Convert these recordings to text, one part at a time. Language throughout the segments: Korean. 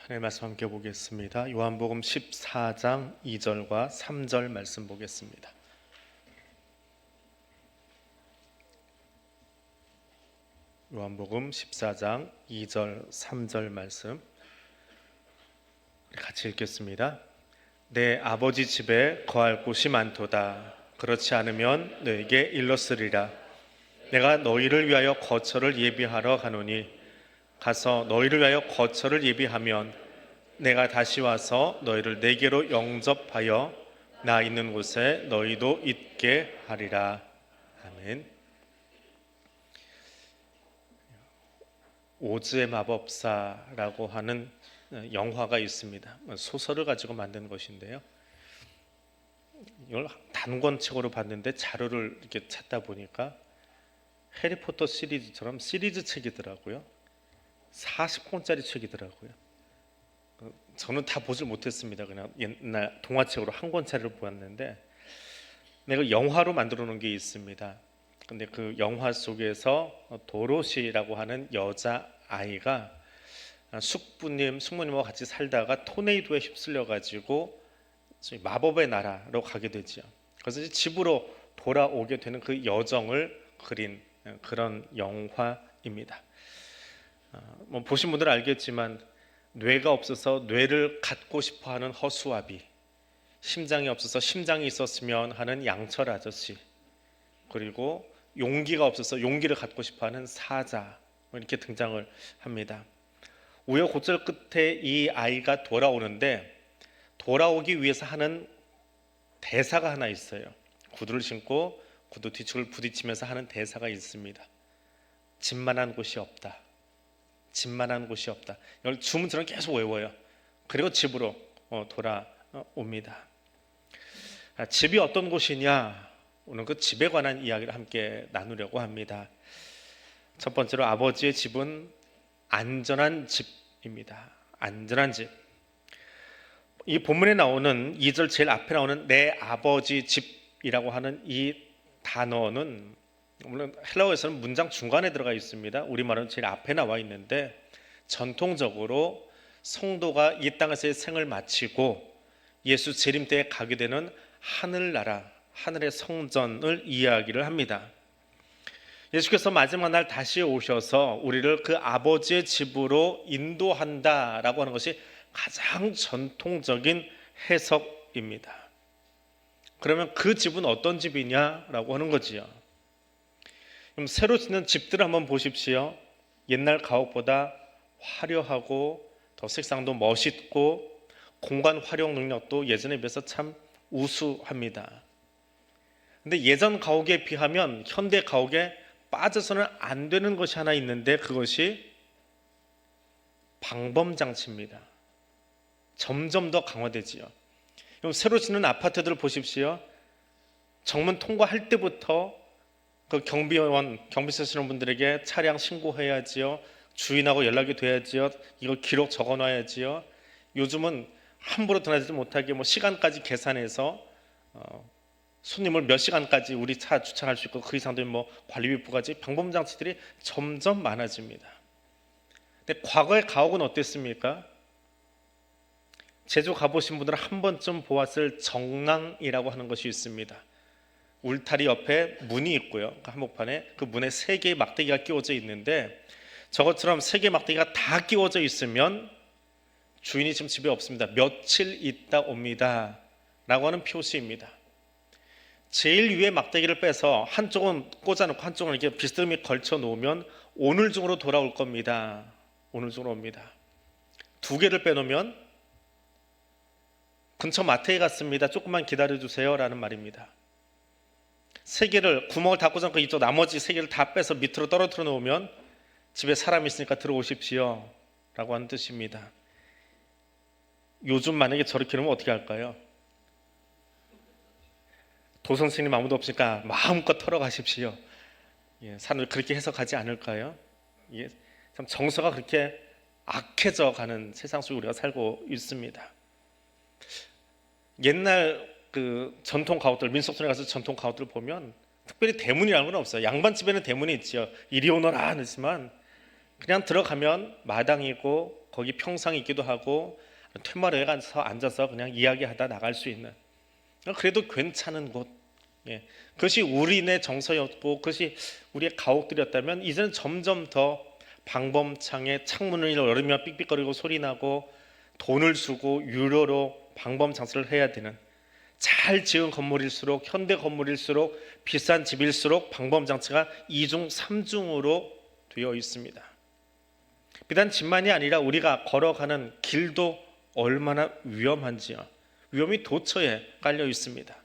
하나님의 말씀 함께 보겠습니다. 요한복음 14장 2절과 3절 말씀 보겠습니다. 요한복음 14장 2절 3절 말씀 같이 읽겠습니다. 내 아버지 집에 거할 곳이 많도다. 그렇지 않으면 너에게 일렀으리라. 내가 너희를 위하여 거처를 예비하러 가노니 가서 너희를 위하여 거처를 예비하면 내가 다시 와서 너희를 내게로 영접하여 나 있는 곳에 너희도 있게 하리라. 아멘. 오즈의 마법사라고 하는 영화가 있습니다. 소설을 가지고 만든 것인데요. 이걸 단권책으로 봤는데 자료를 이렇게 찾다 보니까 해리포터 시리즈처럼 시리즈 책이더라고요. 40권짜리 책이더라고요. 저는 다 보질 못했습니다. 그냥 옛날 동화책으로 한 권짜리를 보았는데 내가 영화로 만들어 놓은 게 있습니다. 근데 그 영화 속에서 도로시라고 하는 여자 아이가 숙모님과 같이 살다가 토네이도에 휩쓸려 가지고 마법의 나라로 가게 되죠. 그래서 이제 집으로 돌아오게 되는 그 여정을 그린 그런 영화입니다. 뭐 보신 분들은 알겠지만 뇌가 없어서 뇌를 갖고 싶어하는 허수아비, 심장이 없어서 심장이 있었으면 하는 양철 아저씨, 그리고 용기가 없어서 용기를 갖고 싶어하는 사자, 이렇게 등장을 합니다. 우여곡절 끝에 이 아이가 돌아오는데 돌아오기 위해서 하는 대사가 하나 있어요. 구두를 신고 구두 뒤축을 부딪히면서 하는 대사가 있습니다. 집만한 곳이 없다. 집만한 곳이 없다. 이걸 주문처럼 계속 외워요. 그리고 집으로 돌아옵니다. 집이 어떤 곳이냐? 오늘 그 집에 관한 이야기를 함께 나누려고 합니다. 첫 번째로 아버지의 집은 안전한 집입니다. 안전한 집. 이 본문에 나오는 2절 제일 앞에 나오는 내 아버지 집이라고 하는 이 단어는 물론 헬라어에서는 문장 중간에 들어가 있습니다. 우리말은 제일 앞에 나와 있는데 전통적으로 성도가 이 땅에서의 생을 마치고 예수 재림 때에 가게 되는 하늘나라, 하늘의 성전을 이야기를 합니다. 예수께서 마지막 날 다시 오셔서 우리를 그 아버지의 집으로 인도한다라고 하는 것이 가장 전통적인 해석입니다. 그러면 그 집은 어떤 집이냐라고 하는 거지요. 그럼 새로 짓는 집들을 한번 보십시오. 옛날 가옥보다 화려하고 더 색상도 멋있고 공간 활용 능력도 예전에 비해서 참 우수합니다. 근데 예전 가옥에 비하면 현대 가옥에 빠져서는 안 되는 것이 하나 있는데 그것이 방범장치입니다. 점점 더 강화되지요. 그럼 새로 짓는 아파트들을 보십시오. 정문 통과할 때부터 그 경비원, 경비 쓰시는 분들에게 차량 신고해야지요. 주인하고 연락이 돼야지요. 이걸 기록 적어놔야지요. 요즘은 함부로 드나들지 못하게 시간까지 계산해서 손님을 몇 시간까지 우리 차 주차할 수 있고 그 이상 되면 관리비 부과지 방범 장치들이 점점 많아집니다. 근데 과거의 가옥은 어땠습니까? 제주 가보신 분들은 한 번쯤 보았을 정랑이라고 하는 것이 있습니다. 울타리 옆에 문이 있고요. 그 한복판에 그 문에 3개의 막대기가 끼워져 있는데 저것처럼 3개의 막대기가 다 끼워져 있으면 주인이 지금 집에 없습니다. 며칠 있다 옵니다 라고 하는 표시입니다. 제일 위에 막대기를 빼서 한쪽은 꽂아놓고 한쪽은 이렇게 비스듬히 걸쳐 놓으면 오늘 중으로 돌아올 겁니다. 오늘 중으로 옵니다. 2개를 빼놓으면 근처 마트에 갔습니다. 조금만 기다려주세요 라는 말입니다. 3개를 구멍을 다 꽂아놓고 이쪽 나머지 3개를 다 빼서 밑으로 떨어뜨려 놓으면 집에 사람이 있으니까 들어오십시오 라고 하는 뜻입니다. 요즘 만약에 저렇게 놓으면 어떻게 할까요? 도선생님 아무도 없으니까 마음껏 털어가십시오. 사람들 그렇게 해석하지 않을까요? 참 정서가 그렇게 악해져 가는 세상 속에 우리가 살고 있습니다. 옛날 그 전통 가옥들, 민속촌에 가서 전통 가옥들 보면 특별히 대문이라는 건 없어요. 양반집에는 대문이 있죠. 이리 오너라 하지만 그냥 들어가면 마당이고 거기 평상이 있기도 하고 퇴마루에 앉아서 그냥 이야기하다 나갈 수 있는, 그래도 괜찮은 곳, 그것이 우리네 정서였고 그것이 우리의 가옥들이었다면, 이제는 점점 더 방범창에 창문을 열으면 삑삑거리고 소리나고 돈을 주고 유료로 방범 장치를 해야 되는, 잘 지은 건물일수록, 현대 건물일수록, 비싼 집일수록 방범 장치가 2중 3중으로 되어 있습니다. 비단 집만이 아니라 우리가 걸어가는 길도 얼마나 위험한지요, 위험이 도처에 깔려 있습니다.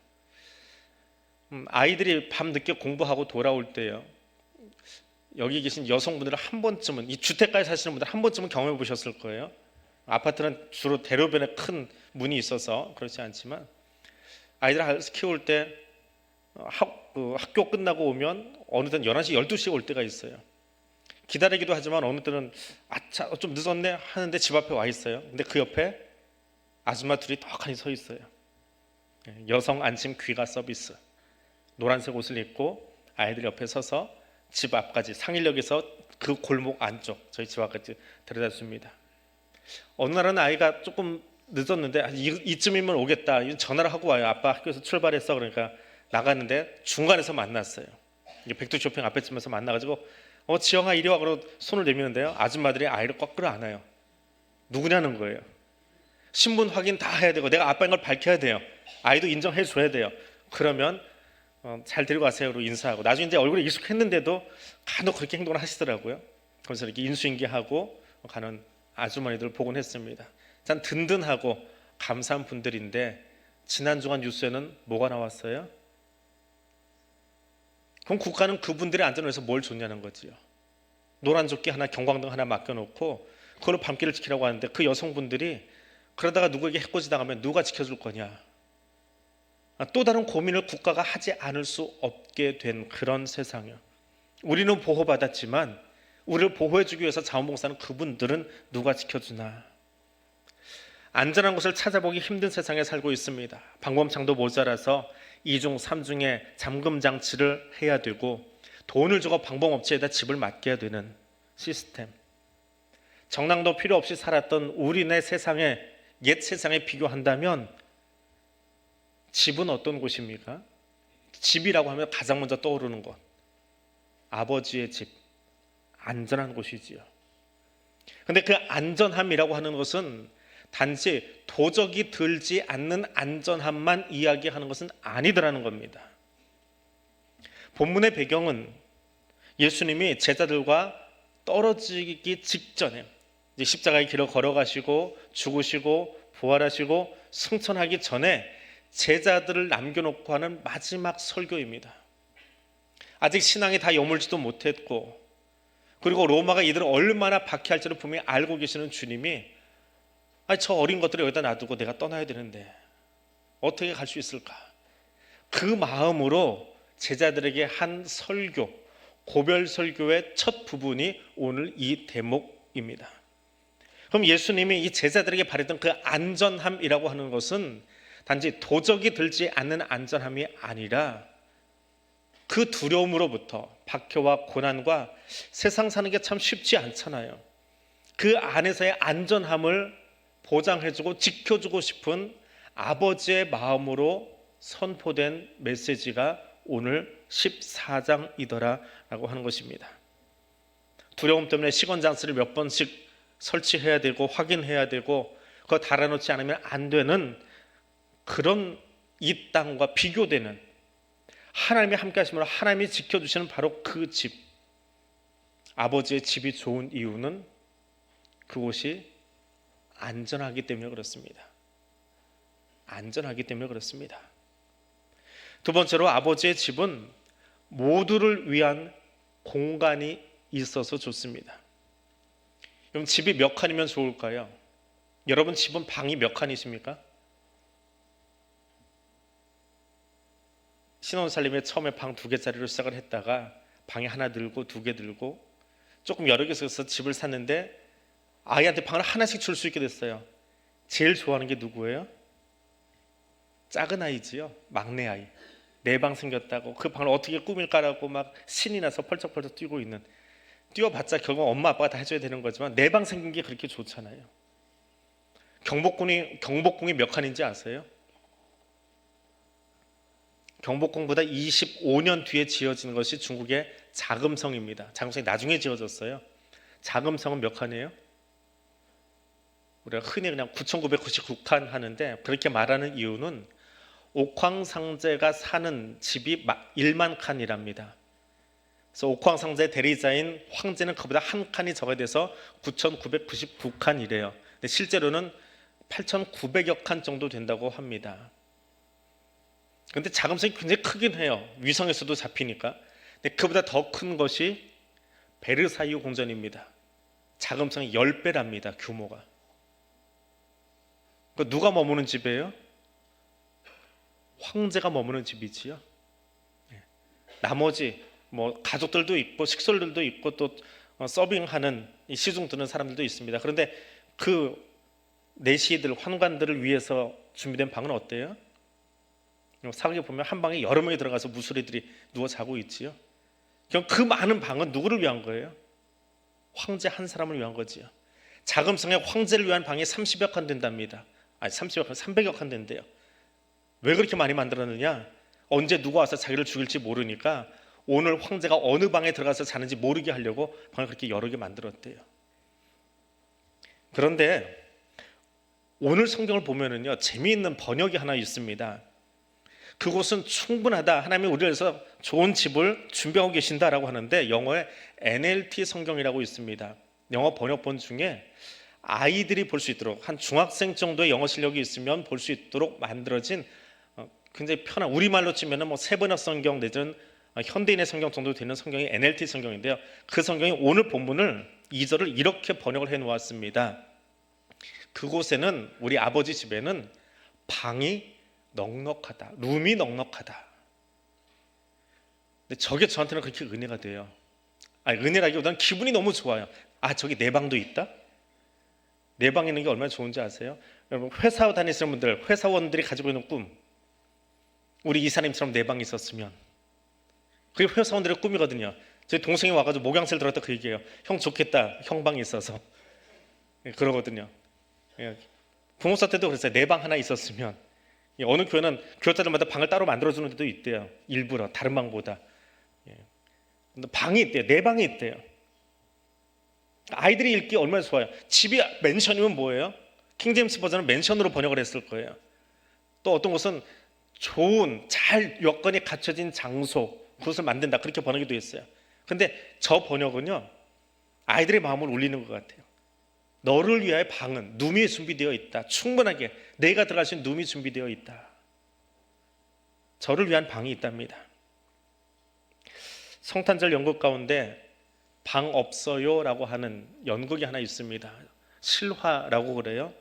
아이들이 밤늦게 공부하고 돌아올 때요, 여기 계신 여성분들은 한 번쯤은, 이 주택가에 사시는 분들 한 번쯤은 경험해 보셨을 거예요. 아파트는 주로 대로변에 큰 문이 있어서 그렇지 않지만, 아이들 키울 때 학교 끝나고 오면 어느 때는 11시, 12시에 올 때가 있어요. 기다리기도 하지만 어느 때는 아차 좀 늦었네 하는데 집 앞에 와 있어요. 근데 그 옆에 아줌마 둘이 떡하니 서 있어요. 여성 안심 귀가 서비스, 노란색 옷을 입고 아이들 옆에 서서 집 앞까지, 상일역에서 그 골목 안쪽 저희 집 앞까지 데려다 줍니다. 어느 날은 아이가 조금 늦었는데 이쯤이면 오겠다, 전화를 하고 와요. 아빠 학교에서 출발했어. 그러니까 나갔는데 중간에서 만났어요. 백두 쇼핑 앞에쯤에서 만나가지고 지영아 이리 와, 그러고 손을 내미는데요, 아줌마들이 아이를 꽉 끌어안아요. 누구냐는 거예요. 신분 확인 다 해야 되고 내가 아빠인 걸 밝혀야 돼요. 아이도 인정해 줘야 돼요. 그러면 잘 데리고 가세요로 인사하고, 나중에 이제 얼굴에 익숙했는데도 간혹 그렇게 행동을 하시더라고요. 그래서 이렇게 인수인계하고 가는 아주머니들을 보곤 했습니다. 참 든든하고 감사한 분들인데, 지난 주간 뉴스에는 뭐가 나왔어요? 그럼 국가는 그분들의 안전을 위해서 뭘 줬냐는 거지요. 노란 조끼 하나, 경광등 하나 맡겨놓고 그걸로 밤길을 지키라고 하는데, 그 여성분들이 그러다가 누구에게 해코지 당하면 누가 지켜줄 거냐, 또 다른 고민을 국가가 하지 않을 수 없게 된 그런 세상이요. 우리는 보호받았지만 우리를 보호해주기 위해서 자원봉사는 그분들은 누가 지켜주나. 안전한 곳을 찾아보기 힘든 세상에 살고 있습니다. 방범창도 모자라서 2중 3중의 잠금 장치를 해야 되고, 돈을 주고 방범업체에다 집을 맡겨야 되는 시스템. 정당도 필요 없이 살았던 우리네 세상에, 옛 세상에 비교한다면 집은 어떤 곳입니까? 집이라고 하면 가장 먼저 떠오르는 것, 아버지의 집, 안전한 곳이지요. 그런데 그 안전함이라고 하는 것은 단지 도적이 들지 않는 안전함만 이야기하는 것은 아니더라는 겁니다. 본문의 배경은 예수님이 제자들과 떨어지기 직전에, 이제 십자가의 길을 걸어가시고 죽으시고 부활하시고 승천하기 전에 제자들을 남겨놓고 하는 마지막 설교입니다. 아직 신앙이 다 여물지도 못했고, 그리고 로마가 이들을 얼마나 박해할지를 분명히 알고 계시는 주님이, 저 어린 것들을 여기다 놔두고 내가 떠나야 되는데 어떻게 갈 수 있을까, 그 마음으로 제자들에게 한 설교, 고별 설교의 첫 부분이 오늘 이 대목입니다. 그럼 예수님이 이 제자들에게 바랬던 그 안전함이라고 하는 것은 단지 도적이 들지 않는 안전함이 아니라, 그 두려움으로부터, 박해와 고난과, 세상 사는 게 참 쉽지 않잖아요. 그 안에서의 안전함을 보장해주고 지켜주고 싶은 아버지의 마음으로 선포된 메시지가 오늘 14장이더라 라고 하는 것입니다. 두려움 때문에 시건장치를 몇 번씩 설치해야 되고 확인해야 되고 그거 달아놓지 않으면 안 되는 그런 이 땅과 비교되는, 하나님이 함께 하심으로 하나님이 지켜주시는 바로 그 집, 아버지의 집이 좋은 이유는 그곳이 안전하기 때문에 그렇습니다. 안전하기 때문에 그렇습니다. 두 번째로, 아버지의 집은 모두를 위한 공간이 있어서 좋습니다. 그럼 집이 몇 칸이면 좋을까요? 여러분 집은 방이 몇 칸이십니까? 신혼살림에 처음에 방 2개짜리로 시작을 했다가 방이 하나 들고 2개 들고 조금 여러 개 있어서 집을 샀는데 아이한테 방을 하나씩 줄 수 있게 됐어요. 제일 좋아하는 게 누구예요? 작은 아이지요. 막내 아이. 내 방 생겼다고 그 방을 어떻게 꾸밀까라고 막 신이 나서 펄쩍펄쩍 뛰고 있는, 뛰어봤자 결국 엄마 아빠가 다 해줘야 되는 거지만 내 방 생긴 게 그렇게 좋잖아요. 경복궁이 몇 칸인지 아세요? 경복궁보다 25년 뒤에 지어진 것이 중국의 자금성입니다. 자금성이 나중에 지어졌어요. 자금성은 몇 칸이에요? 우리가 흔히 그냥 9,999칸 하는데, 그렇게 말하는 이유는 옥황상제가 사는 집이 1만 칸이랍니다. 그래서 옥황상제 대리자인 황제는 그보다 한 칸이 적어야 돼서 9,999칸이래요. 근데 실제로는 8,900여 칸 정도 된다고 합니다. 근데 자금성이 굉장히 크긴 해요. 위성에서도 잡히니까. 근데 그보다 더 큰 것이 베르사유 궁전입니다. 자금성이 10배랍니다. 규모가. 누가 머무는 집이에요? 황제가 머무는 집이지요. 나머지 뭐 가족들도 있고 식솔들도 있고 또 서빙하는 시중 드는 사람들도 있습니다. 그런데 그 내시들 환관들을 위해서 준비된 방은 어때요? 사극에 보면 한 방에 여러 명이 들어가서 무술이들이 누워 자고 있지요. 그럼 그 많은 방은 누구를 위한 거예요? 황제 한 사람을 위한 거지요. 자금성의 황제를 위한 방이 30여 칸 된답니다. 아니 30여 칸, 300여 칸 된대요. 왜 그렇게 많이 만들었느냐? 언제 누가 와서 자기를 죽일지 모르니까 오늘 황제가 어느 방에 들어가서 자는지 모르게 하려고 방을 그렇게 여러 개 만들었대요. 그런데 오늘 성경을 보면은요, 재미있는 번역이 하나 있습니다. 그곳은 충분하다, 하나님이 우리를 위해서 좋은 집을 준비하고 계신다라고 하는데, 영어에 NLT 성경이라고 있습니다. 영어 번역본 중에 아이들이 볼 수 있도록, 한 중학생 정도의 영어 실력이 있으면 볼 수 있도록 만들어진 굉장히 편한, 우리말로 치면은 뭐 세번역 성경 내지는 현대인의 성경 정도 되는 성경이 NLT 성경인데요. 그 성경이 오늘 본문을 2절을 이렇게 번역을 해 놓았습니다. 그곳에는, 우리 아버지 집에는 방이 넉넉하다, 룸이 넉넉하다. 근데 저게 저한테는 그렇게 은혜가 돼요. 은혜라기보다는 기분이 너무 좋아요. 저기 내 방도 있다? 내 방에 있는 게 얼마나 좋은지 아세요? 여러분, 회사 다니시는 분들, 회사원들이 가지고 있는 꿈, 우리 이사님처럼 내 방이 있었으면. 그게 회사원들의 꿈이거든요. 제 동생이 와가지고 목양실 들었다 그 얘기예요. 형 좋겠다, 형 방이 있어서. 그러거든요. 부모사 때도 그랬어요. 내 방 하나 있었으면. 어느 교회는 교회자들마다 방을 따로 만들어주는 데도 있대요. 일부러 다른 방보다. 방이 있대요. 내 방이 있대요. 아이들이 읽기 얼마나 좋아요. 집이 맨션이면 뭐예요? 킹제임스 버전은 맨션으로 번역을 했을 거예요. 또 어떤 곳은 좋은, 잘 여건이 갖춰진 장소, 그것을 만든다, 그렇게 번역이 되어 있어요. 근데 저 번역은요, 아이들의 마음을 울리는 것 같아요. 너를 위하여 방은, 룸이 준비되어 있다. 충분하게 내가 들어갈 수 있는 룸이 준비되어 있다. 저를 위한 방이 있답니다. 성탄절 연극 가운데 방 없어요 라고 하는 연극이 하나 있습니다. 실화라고 그래요.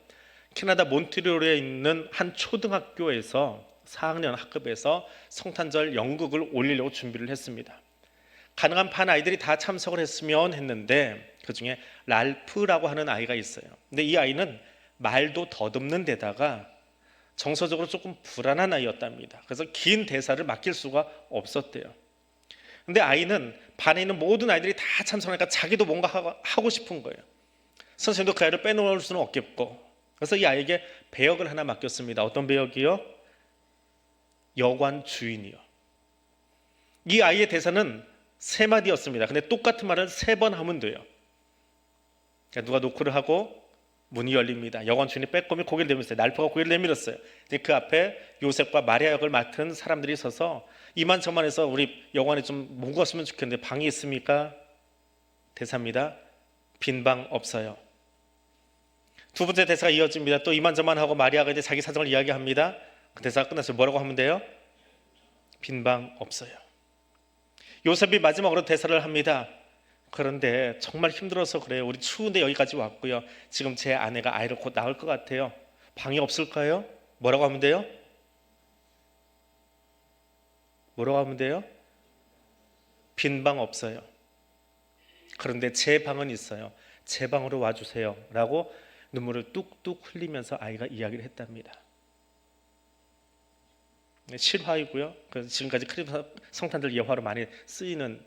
캐나다 몬트리올에 있는 한 초등학교에서 4학년 학급에서 성탄절 연극을 올리려고 준비를 했습니다. 가능한 반 아이들이 다 참석을 했으면 했는데, 그 중에 랄프라고 하는 아이가 있어요. 근데 이 아이는 말도 더듬는 데다가 정서적으로 조금 불안한 아이였답니다. 그래서 긴 대사를 맡길 수가 없었대요. 근데 아이는 반에 있는 모든 아이들이 다 참석하니까 자기도 뭔가 하고 싶은 거예요. 선생님도 그 아이를 빼놓을 수는 없겠고, 그래서 이 아이에게 배역을 하나 맡겼습니다. 어떤 배역이요? 여관 주인이요. 이 아이의 대사는 3마디였습니다. 근데 똑같은 말을 3번 하면 돼요. 그러니까 누가 노크를 하고 문이 열립니다. 여관 주인이 빼꼼히 고개를 내밀었어요. 날프가 고개를 내밀었어요. 그 앞에 요셉과 마리아 역을 맡은 사람들이 서서 이만저만해서 우리 여관에 좀 묵었으면 좋겠는데 방이 있습니까? 대사입니다. 빈 방 없어요. 두 번째 대사가 이어집니다. 또 이만저만하고 마리아가 이제 자기 사정을 이야기합니다. 그 대사가 끝났어요. 뭐라고 하면 돼요? 빈 방 없어요. 요셉이 마지막으로 대사를 합니다. 그런데 정말 힘들어서 그래요. 우리 추운데 여기까지 왔고요. 지금 제 아내가 아이를 곧 낳을 것 같아요. 방이 없을까요? 뭐라고 하면 돼요? 뭐라고 하면 돼요? 빈 방 없어요. 그런데 제 방은 있어요. 제 방으로 와주세요 라고 눈물을 뚝뚝 흘리면서 아이가 이야기를 했답니다. 실화이고요. 지금까지 크리스마스 성탄절 예화로 많이 쓰이는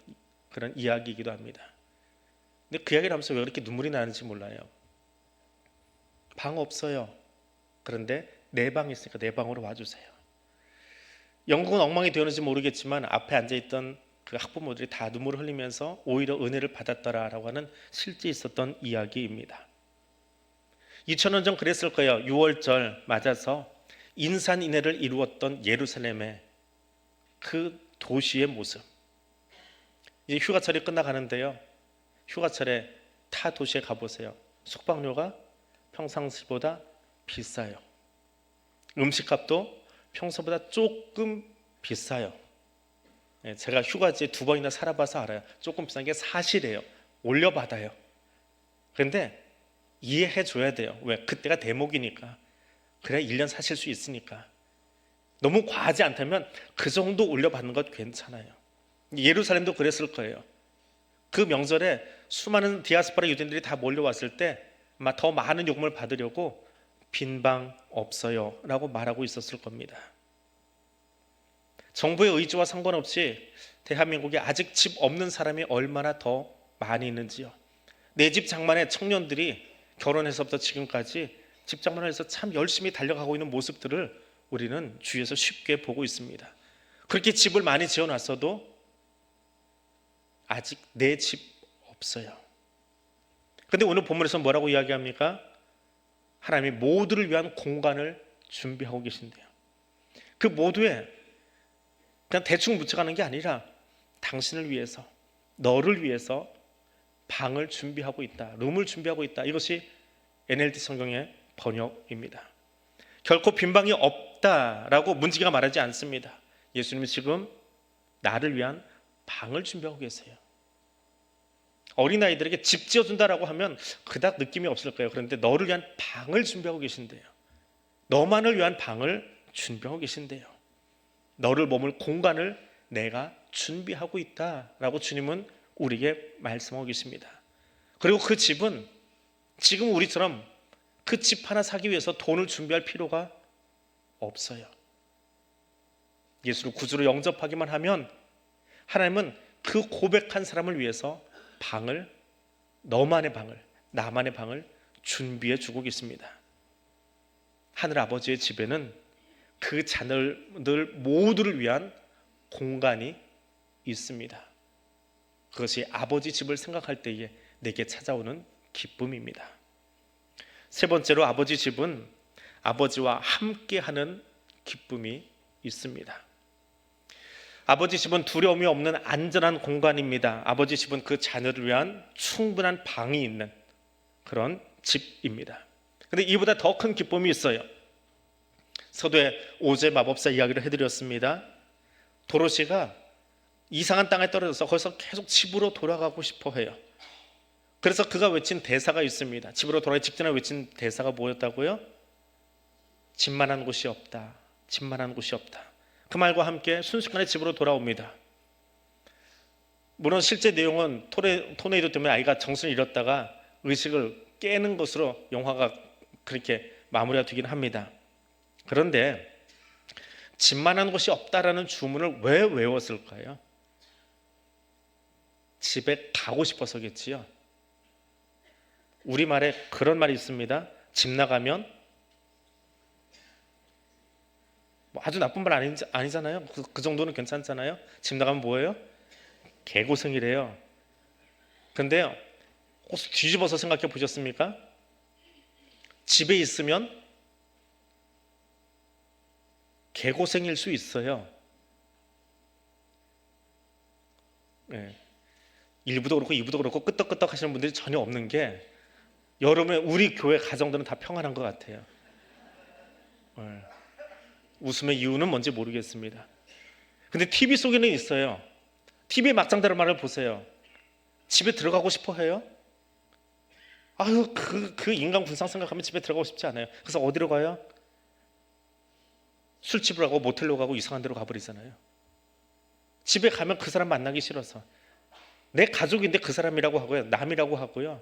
그런 이야기이기도 합니다. 근데 그 이야기를 하면서 왜 그렇게 눈물이 나는지 몰라요. 방 없어요. 그런데 내 방이 있으니까 내 방으로 와주세요. 영국은 엉망이 되었는지 모르겠지만 앞에 앉아있던 그 학부모들이 다 눈물을 흘리면서 오히려 은혜를 받았더라라고 하는 실제 있었던 이야기입니다. 2000년 전 그랬을 거예요. 6월절 맞아서 인산인해를 이루었던 예루살렘의 그 도시의 모습. 이제 휴가철이 끝나가는데요. 휴가철에 타 도시에 가보세요. 숙박료가 평상시보다 비싸요. 음식값도 평소보다 조금 비싸요. 제가 휴가지에 2번이나 살아봐서 알아요. 조금 비싼 게 사실이에요. 올려받아요. 그런데 이해해 줘야 돼요. 왜? 그때가 대목이니까. 그래야 1년 사실 수 있으니까. 너무 과하지 않다면 그 정도 올려받는 것 괜찮아요. 예루살렘도 그랬을 거예요. 그 명절에 수많은 디아스포라 유대인들이 다 몰려왔을 때 아마 더 많은 요금을 받으려고 빈방 없어요 라고 말하고 있었을 겁니다. 정부의 의지와 상관없이 대한민국에 아직 집 없는 사람이 얼마나 더 많이 있는지요. 내 집 장만에 청년들이 결혼해서부터 지금까지 집 장만을 해서 참 열심히 달려가고 있는 모습들을 우리는 주위에서 쉽게 보고 있습니다. 그렇게 집을 많이 지어놨어도 아직 내 집 없어요. 근데 오늘 본문에서 뭐라고 이야기합니까? 하나님이 모두를 위한 공간을 준비하고 계신대요. 그 모두에 그냥 대충 묻혀가는 게 아니라 당신을 위해서, 너를 위해서 방을 준비하고 있다. 룸을 준비하고 있다. 이것이 NLT 성경의 번역입니다. 결코 빈방이 없다라고 문지기가 말하지 않습니다. 예수님은 지금 나를 위한 방을 준비하고 계세요. 어린아이들에게 집 지어준다라고 하면 그닥 느낌이 없을 거예요. 그런데 너를 위한 방을 준비하고 계신대요. 너만을 위한 방을 준비하고 계신대요. 너를 머물 공간을 내가 준비하고 있다라고 주님은 우리에게 말씀하고 계십니다. 그리고 그 집은 지금 우리처럼 그 집 하나 사기 위해서 돈을 준비할 필요가 없어요. 예수를 구주로 영접하기만 하면 하나님은 그 고백한 사람을 위해서 방을, 너만의 방을, 나만의 방을 준비해 주고 계십니다. 하늘 아버지의 집에는 그 자녀들 모두를 위한 공간이 있습니다. 그것이 아버지 집을 생각할 때에 내게 찾아오는 기쁨입니다. 세 번째로 아버지 집은 아버지와 함께하는 기쁨이 있습니다. 아버지 집은 두려움이 없는 안전한 공간입니다. 아버지 집은 그 자녀를 위한 충분한 방이 있는 그런 집입니다. 그런데 이보다 더 큰 기쁨이 있어요. 서두에 오제 마법사 이야기를 해드렸습니다. 도로시가 이상한 땅에 떨어져서 거기서 계속 집으로 돌아가고 싶어 해요. 그래서 그가 외친 대사가 있습니다. 집으로 돌아가기 직전에 외친 대사가 뭐였다고요? 집만한 곳이 없다. 집만한 곳이 없다. 그 말과 함께 순식간에 집으로 돌아옵니다. 물론 실제 내용은 토네이도 때문에 아이가 정신을 잃었다가 의식을 깨는 것으로 영화가 그렇게 마무리가 되긴 합니다. 그런데 집만한 곳이 없다라는 주문을 왜 외웠을까요? 집에 가고 싶어서겠지요. 우리말에 그런 말이 있습니다. 집 나가면 뭐 아주 나쁜 말 아니잖아요. 그 정도는 괜찮잖아요. 집 나가면 뭐예요? 개고생이래요. 근데요, 혹시 뒤집어서 생각해 보셨습니까? 집에 있으면 개고생일 수 있어요. 네. 1부도 그렇고 2부도 그렇고 끄떡끄떡 하시는 분들이 전혀 없는 게 여러분의 우리 교회 가정들은 다 평안한 것 같아요. 네. 웃음의 이유는 뭔지 모르겠습니다. 근데 TV 속에는 있어요. TV의 막장 드라마를 보세요. 집에 들어가고 싶어 해요? 아유, 그 인간 군상 생각하면 집에 들어가고 싶지 않아요. 그래서 어디로 가요? 술집으로 가고 모텔로 가고 이상한 데로 가버리잖아요. 집에 가면 그 사람 만나기 싫어서. 내 가족인데 그 사람이라고 하고요. 남이라고 하고요.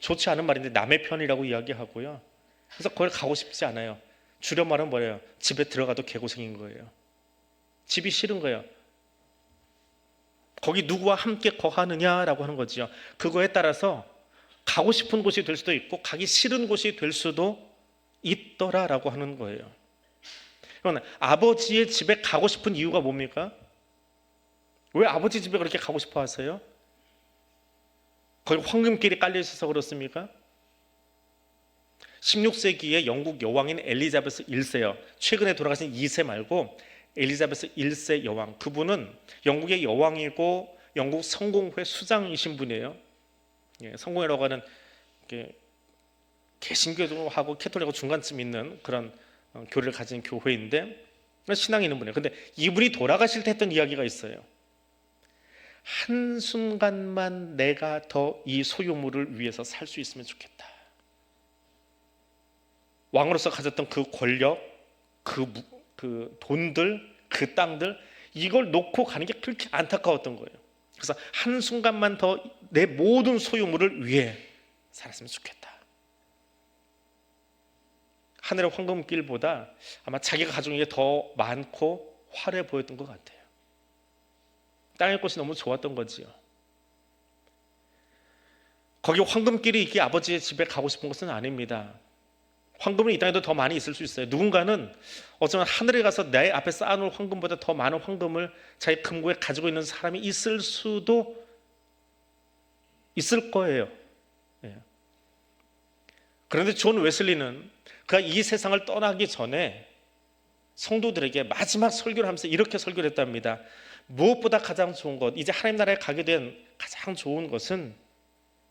좋지 않은 말인데 남의 편이라고 이야기하고요. 그래서 거기 가고 싶지 않아요. 줄여말은 뭐예요? 집에 들어가도 개고생인 거예요. 집이 싫은 거예요. 거기 누구와 함께 거하느냐라고 하는 거지요. 그거에 따라서 가고 싶은 곳이 될 수도 있고 가기 싫은 곳이 될 수도 있더라라고 하는 거예요. 그러면 아버지의 집에 가고 싶은 이유가 뭡니까? 왜 아버지 집에 그렇게 가고 싶어 하세요? 거기 황금길이 깔려 있어서 그렇습니까? 16세기에 영국 여왕인 엘리자베스 1세요. 최근에 돌아가신 2세 말고 엘리자베스 1세 여왕. 그분은 영국의 여왕이고 영국 성공회 수장이신 분이에요. 성공회라고 하는 개신교하고 캐톨릭하고 중간쯤 있는 그런 교리를 가진 교회인데 신앙이 있는 분이에요. 근데 이분이 돌아가실 때 했던 이야기가 있어요. 한순간만 내가 더 이 소유물을 위해서 살 수 있으면 좋겠다. 왕으로서 가졌던 그 권력, 그 돈들, 그 땅들, 이걸 놓고 가는 게 그렇게 안타까웠던 거예요. 그래서 한순간만 더 내 모든 소유물을 위해 살았으면 좋겠다. 하늘의 황금길보다 아마 자기가 가진 게 더 많고 화려해 보였던 것 같아요. 땅의 꽃이 너무 좋았던 거지요. 거기 황금길이 있기에 아버지의 집에 가고 싶은 것은 아닙니다. 황금은 이 땅에도 더 많이 있을 수 있어요. 누군가는 어쩌면 하늘에 가서 내 앞에 쌓아놓을 황금보다 더 많은 황금을 자기 금고에 가지고 있는 사람이 있을 수도 있을 거예요. 그런데 존 웨슬리는 그가 이 세상을 떠나기 전에 성도들에게 마지막 설교를 하면서 이렇게 설교를 했답니다. 무엇보다 가장 좋은 것, 이제 하나님 나라에 가게 된 가장 좋은 것은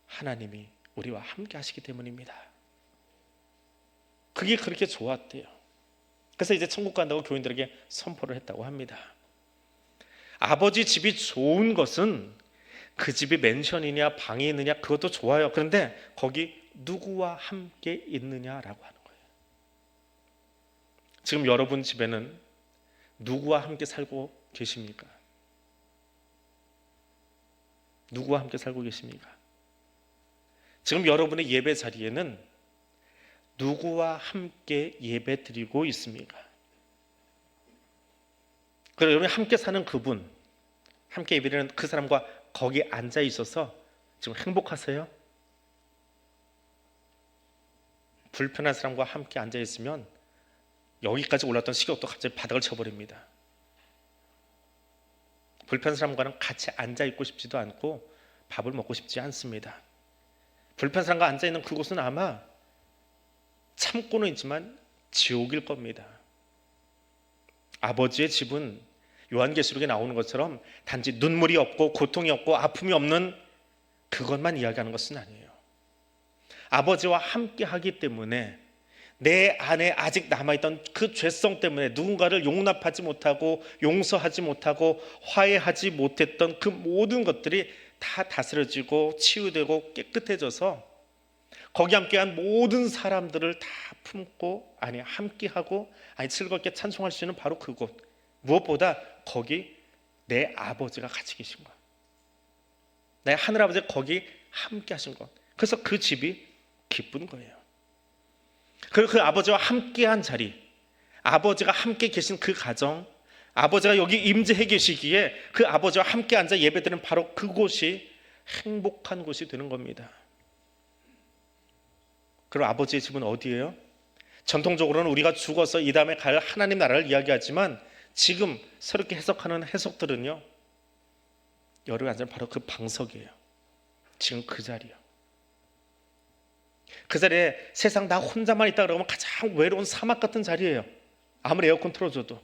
하나님이 우리와 함께 하시기 때문입니다. 그게 그렇게 좋았대요. 그래서 이제 천국 간다고 교인들에게 선포를 했다고 합니다. 아버지 집이 좋은 것은 그 집이 맨션이냐 방이 있느냐 그것도 좋아요. 그런데 거기 누구와 함께 있느냐라고 하는 거예요. 지금 여러분 집에는 누구와 함께 살고 계십니까? 누구와 함께 살고 계십니까? 지금 여러분의 예배 자리에는 누구와 함께 예배 드리고 있습니까? 그리고 여러분이 함께 사는 그분, 함께 예배드리는 그 사람과 거기 앉아 있어서 지금 행복하세요? 불편한 사람과 함께 앉아 있으면 여기까지 올랐던 식욕도 갑자기 바닥을 쳐버립니다. 불편한 사람과는 같이 앉아 있고 싶지도 않고 밥을 먹고 싶지 않습니다. 불편한 사람과 앉아 있는 그곳은 아마 참고는 있지만 지옥일 겁니다. 아버지의 집은 요한계시록에 나오는 것처럼 단지 눈물이 없고 고통이 없고 아픔이 없는 그것만 이야기하는 것은 아니에요. 아버지와 함께 하기 때문에 내 안에 아직 남아있던 그 죄성 때문에 누군가를 용납하지 못하고 용서하지 못하고 화해하지 못했던 그 모든 것들이 다 다스려지고 치유되고 깨끗해져서 거기 함께한 모든 사람들을 다 품고 함께하고 즐겁게 찬송할 수 있는 바로 그곳, 무엇보다 거기 내 아버지가 같이 계신 것, 내 하늘아버지가 거기 함께 하신 것, 그래서 그 집이 기쁜 거예요. 그리고 그 아버지와 함께한 자리, 아버지가 함께 계신 그 가정, 아버지가 여기 임재해 계시기에 그 아버지와 함께 앉아 예배드리는 바로 그곳이 행복한 곳이 되는 겁니다. 그럼 아버지의 집은 어디예요? 전통적으로는 우리가 죽어서 이 다음에 갈 하나님 나라를 이야기하지만 지금 새롭게 해석하는 해석들은요, 여러분이 앉은 바로 그 방석이에요. 지금 그 자리요. 그 자리에 세상 나 혼자만 있다 그러면 가장 외로운 사막 같은 자리예요. 아무리 에어컨 틀어줘도.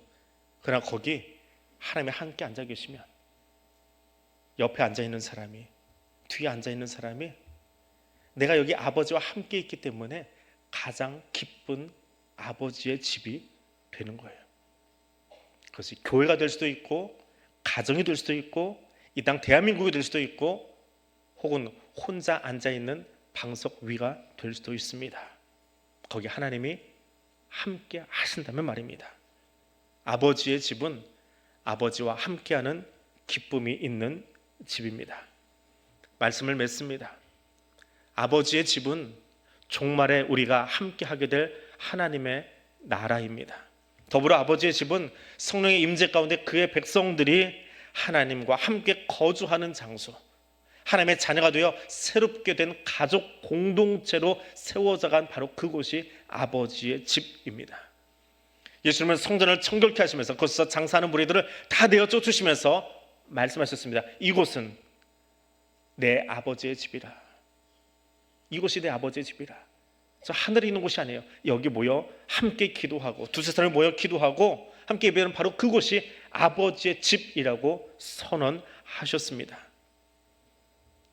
그러나 거기 하나님이 함께 앉아 계시면 옆에 앉아 있는 사람이, 뒤에 앉아 있는 사람이 내가 여기 아버지와 함께 있기 때문에 가장 기쁜 아버지의 집이 되는 거예요. 그것이 교회가 될 수도 있고 가정이 될 수도 있고 이 땅 대한민국이 될 수도 있고 혹은 혼자 앉아있는 방석 위가 될 수도 있습니다. 거기 하나님이 함께 하신다면 말입니다. 아버지의 집은 아버지와 함께하는 기쁨이 있는 집입니다. 말씀을 맺습니다. 아버지의 집은 종말에 우리가 함께하게 될 하나님의 나라입니다. 더불어 아버지의 집은 성령의 임재 가운데 그의 백성들이 하나님과 함께 거주하는 장소, 하나님의 자녀가 되어 새롭게 된 가족 공동체로 세워져간 바로 그곳이 아버지의 집입니다. 예수님은 성전을 청결케 하시면서 그곳에서 장사하는 무리들을 다 내어 쫓으시면서 말씀하셨습니다. 이곳은 내 아버지의 집이라. 이곳이 내 아버지의 집이라. 저 하늘에 있는 곳이 아니에요. 여기 모여 함께 기도하고 두세 사람이 모여 기도하고 함께 예배하는 바로 그곳이 아버지의 집이라고 선언하셨습니다.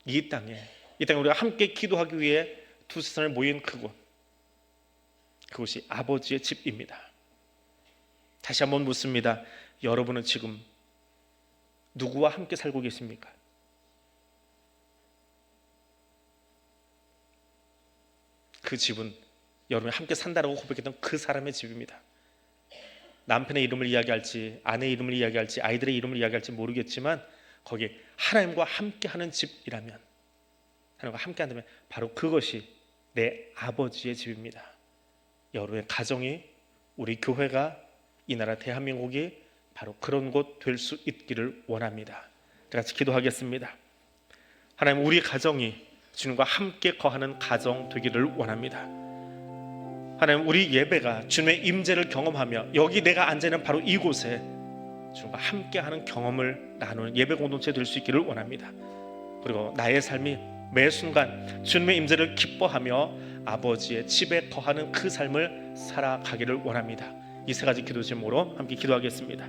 이 땅에 우리가 함께 기도하기 위해 두세 사람이 모인 그곳이 아버지의 집입니다. 다시 한번 묻습니다. 여러분은 지금 누구와 함께 살고 계십니까? 그 집은 여러분이 함께 산다라고 고백했던 그 사람의 집입니다. 남편의 이름을 이야기할지, 아내의 이름을 이야기할지, 아이들의 이름을 이야기할지 모르겠지만 거기 하나님과 함께하는 집이라면, 하나님과 함께한다면 바로 그것이 내 아버지의 집입니다. 여러분의 가정이, 우리 교회가, 이 나라 대한민국이 바로 그런 곳 될 수 있기를 원합니다. 같이 기도하겠습니다. 하나님, 우리 가정이 주님과 함께 거하는 가정 되기를 원합니다. 하나님, 우리 예배가 주님의 임재를 경험하며 여기 내가 앉아있는 바로 이곳에 주님과 함께하는 경험을 나누는 예배 공동체 될 수 있기를 원합니다. 그리고 나의 삶이 매 순간 주님의 임재를 기뻐하며 아버지의 집에 거하는 그 삶을 살아가기를 원합니다. 이 세 가지 기도 제목으로 함께 기도하겠습니다.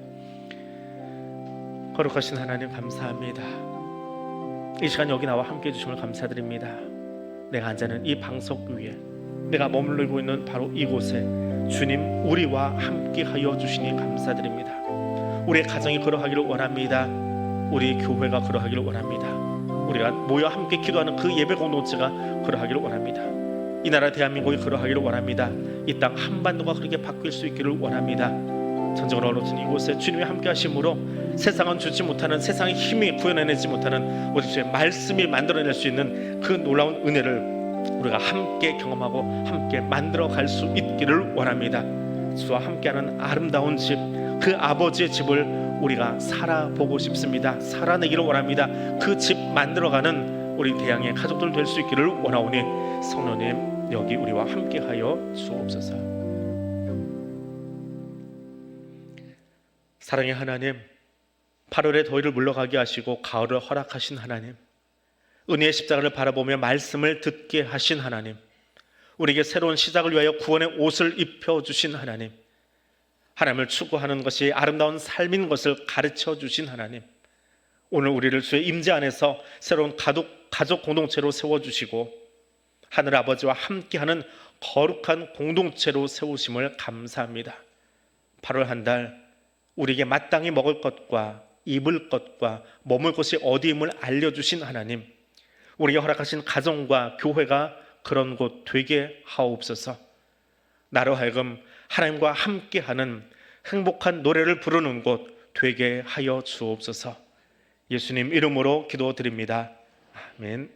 거룩하신 하나님, 감사합니다. 이 시간 여기 나와 함께 해주심을 감사드립니다. 내가 앉아있는 이 방석 위에, 내가 머물고 있는 바로 이곳에 주님 우리와 함께 하여 주시니 감사드립니다. 우리의 가정이 그러하기를 원합니다. 우리 교회가 그러하기를 원합니다. 우리가 모여 함께 기도하는 그 예배 공동체가 그러하기를 원합니다. 이 나라 대한민국이 그러하기를 원합니다. 이 땅 한반도가 그렇게 바뀔 수 있기를 원합니다. 전쟁으로 얼어진 이곳에 주님이 함께 하심으로 세상은 주지 못하는, 세상의 힘이 구현해내지 못하는 오직 주의 말씀이 만들어낼 수 있는 그 놀라운 은혜를 우리가 함께 경험하고 함께 만들어갈 수 있기를 원합니다. 주와 함께하는 아름다운 집, 그 아버지의 집을 우리가 살아보고 싶습니다. 살아내기를 원합니다. 그 집 만들어가는 우리 대양의 가족들 될 수 있기를 원하오니 성령님 여기 우리와 함께하여 주옵소서. 사랑의 하나님, 8월의 더위를 물러가게 하시고 가을을 허락하신 하나님, 은혜의 십자가를 바라보며 말씀을 듣게 하신 하나님, 우리에게 새로운 시작을 위하여 구원의 옷을 입혀주신 하나님, 하나님을 추구하는 것이 아름다운 삶인 것을 가르쳐 주신 하나님, 오늘 우리를 주의 임재 안에서 새로운 가족 공동체로 세워주시고 하늘 아버지와 함께하는 거룩한 공동체로 세우심을 감사합니다. 8월 한 달 우리에게 마땅히 먹을 것과 입을 것과 머물 곳이 어디임을 알려주신 하나님, 우리에게 허락하신 가정과 교회가 그런 곳 되게 하옵소서. 나로 하여금 하나님과 함께하는 행복한 노래를 부르는 곳 되게 하여 주옵소서. 예수님 이름으로 기도드립니다. 아멘.